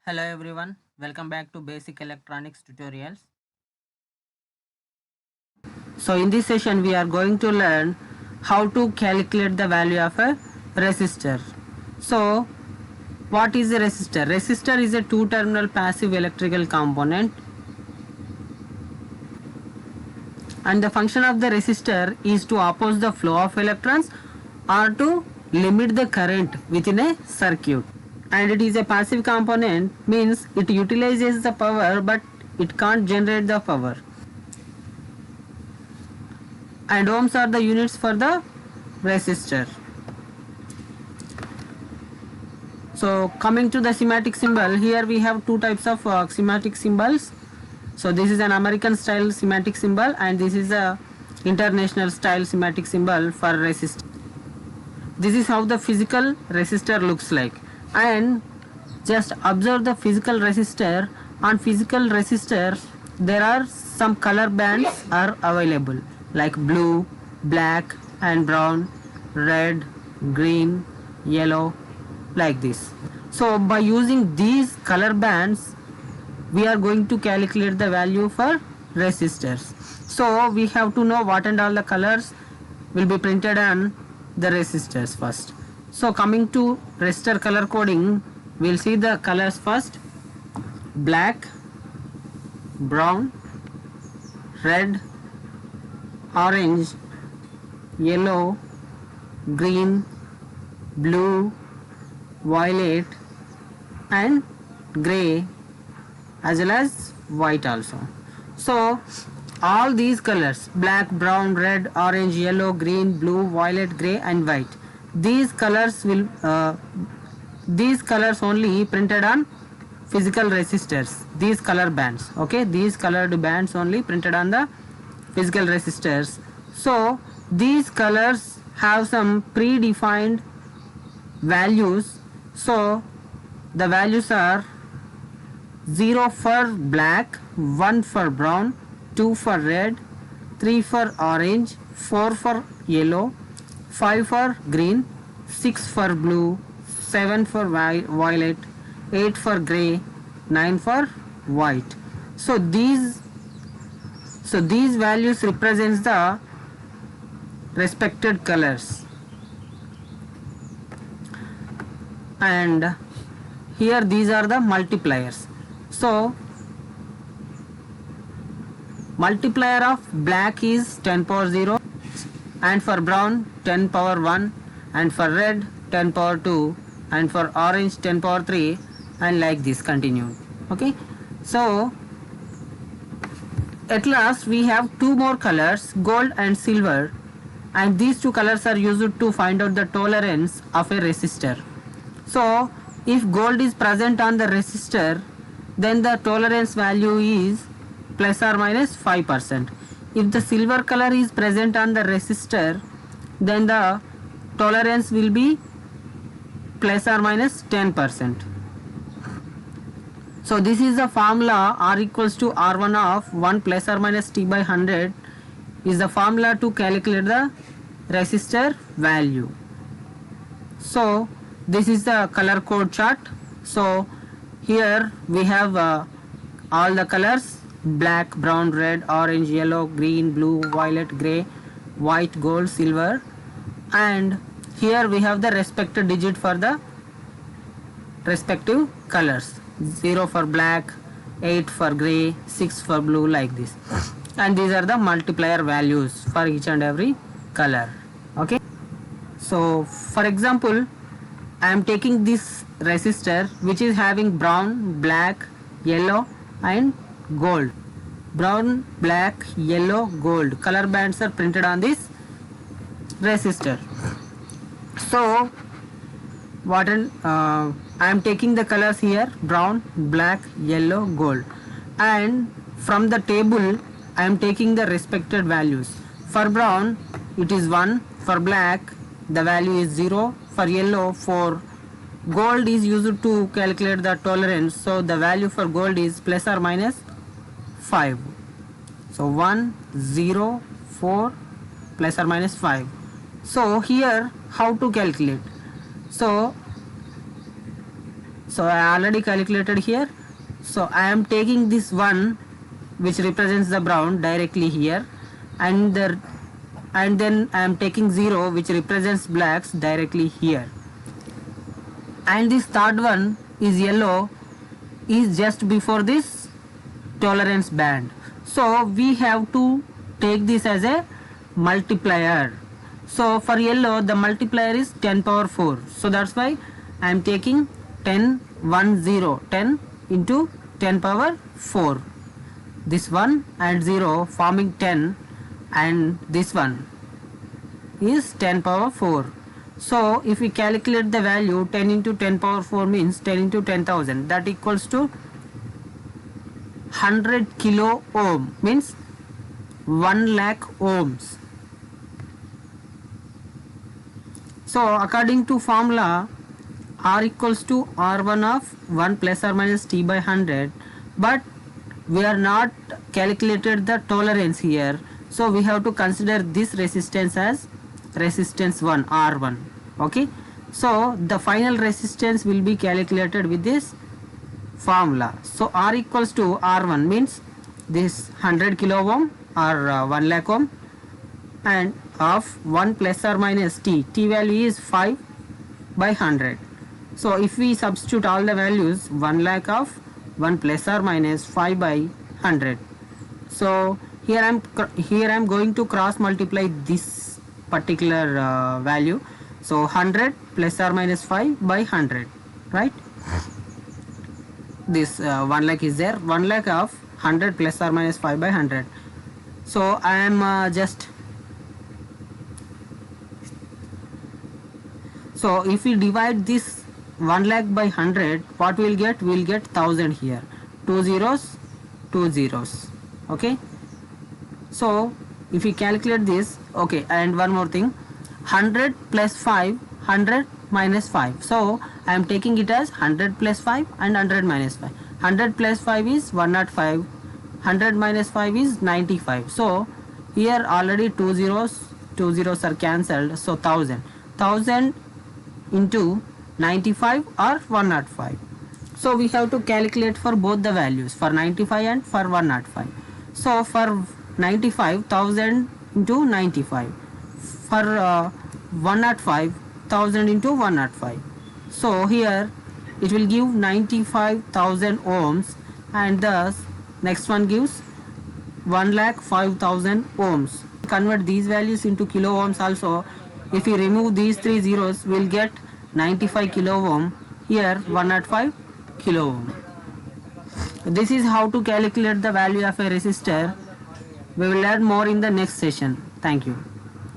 Hello everyone, welcome back to Basic Electronics Tutorials. So in this session we are going to learn how to calculate the value of a resistor. So what is a resistor? Resistor is a two-terminal passive electrical component, and the function of the resistor is to oppose the flow of electrons or to limit the current within a circuit. And it is a passive component, means it utilizes the power but it can't generate the power. And ohms are the units for the resistor. So coming to the schematic symbol, here we have two types of schematic symbols. So this is an American style schematic symbol and this is a international style schematic symbol for resistor. This is how the physical resistor looks like, and just observe the physical resistor. On physical resistor there are some color bands are available like blue, black and brown, red, green, yellow, like this. So by using these color bands we are going to calculate the value for resistors. So we have to know what and all the colors will be printed on the resistors first. So coming to resistor color coding, we'll see the colors first: black, brown, red, orange, yellow, green, blue, violet and gray, as well as white also. So all these colors, black, brown, red, orange, yellow, green, blue, violet, gray and white, these colors will these colors only printed on physical resistors, these color bands. Okay, these colored bands only printed on the physical resistors. So these colors have some predefined values. So the values are 0 for black, 1 for brown, 2 for red, 3 for orange, 4 for yellow, 5 for green, 6 for blue, 7 for violet, 8 for gray, 9 for white. So these values represents the respected colors. And here these are the multipliers. So multiplier of black is 10 power 0, and for brown 10 power 1, and for red 10 power 2, and for orange 10 power 3, and like this continued. Okay, so at last we have two more colors, gold and silver, and these two colors are used to find out the tolerance of a resistor. So if gold is present on the resistor, then the tolerance value is plus or minus 5%. If the silver color is present on the resistor, then the tolerance will be plus or minus 10%. So this is the formula, R equals to R1 of 1 plus or minus T by 100 is the formula to calculate the resistor value. So this is the color code chart. So here we have all the colors: black, brown, red, orange, yellow, green, blue, violet, gray, white, gold, silver, and here we have the respective digit for the respective colors: 0 for black, 8 for gray, 6 for blue, like this. And these are the multiplier values for each and every color. Okay, so for example, I am taking this resistor which is having brown, black, yellow and gold. Brown, black, yellow, gold color bands are printed on this resistor. So what I am taking the colors here: brown, black, yellow, gold, and from the table I am taking the respected values. For brown it is 1, for black the value is 0, for yellow 4. Gold is used to calculate the tolerance, so the value for gold is plus or minus 5. So 1, 0, 4 plus or minus 5. So here how to calculate? So So I already calculated here. So I am taking this one which represents the brown directly here, and then I am taking 0 which represents blacks directly here, and this third one is yellow, is just before this tolerance band. So we have to take this as a multiplier. So for yellow the multiplier is 10 power 4. So that's why I am taking 10 into 10 power 4. This one and 0 forming 10, and this one is 10 power 4. So if we calculate the value, 10 into 10 power 4 means 10 into 10,000, that equals to 100 kilo ohm, means 1 lakh ohms. So according to formula, R equals to R1 of 1 plus or minus T by 100, but we are not calculated the tolerance here, so we have to consider this resistance as resistance 1, R1. Okay, so the final resistance will be calculated with this formula. So R equals to R1 means this 100 kilo ohm or 1 lakh ohm, and of 1 plus or minus T value is 5 by 100. So if we substitute all the values, 1 lakh of 1 plus or minus 5 by 100. So here I am going to cross multiply this particular value. So 100 plus or minus 5 by 100, right? This 1 lakh is there, 1 lakh of 100 plus or minus 5 by 100. So I am so if we divide this 1 lakh by 100, what we will get? We will get 1000 here, 2 zeros, 2 zeros. Okay, so if we calculate this, okay, and one more thing, 100 plus 5, 100 minus 5. So I am taking it as 100 plus 5 and 100 minus 5. 100 plus 5 is 105, 100 minus 5 is 95. So here already 2 zeros are cancelled, so 1000 into 95 or 105. So we have to calculate for both the values, for 95 and for 105. So for 95, 1000 into 95. For 105, 1000 into 105. So here it will give 95,000 ohms, and thus next one gives 1,05,000 ohms. Convert these values into kilo ohms also. If we remove these 3 zeros, we will get 95 kilo ohm, here 105 kilo ohm. This is how to calculate the value of a resistor. We will learn more in the next session. Thank you.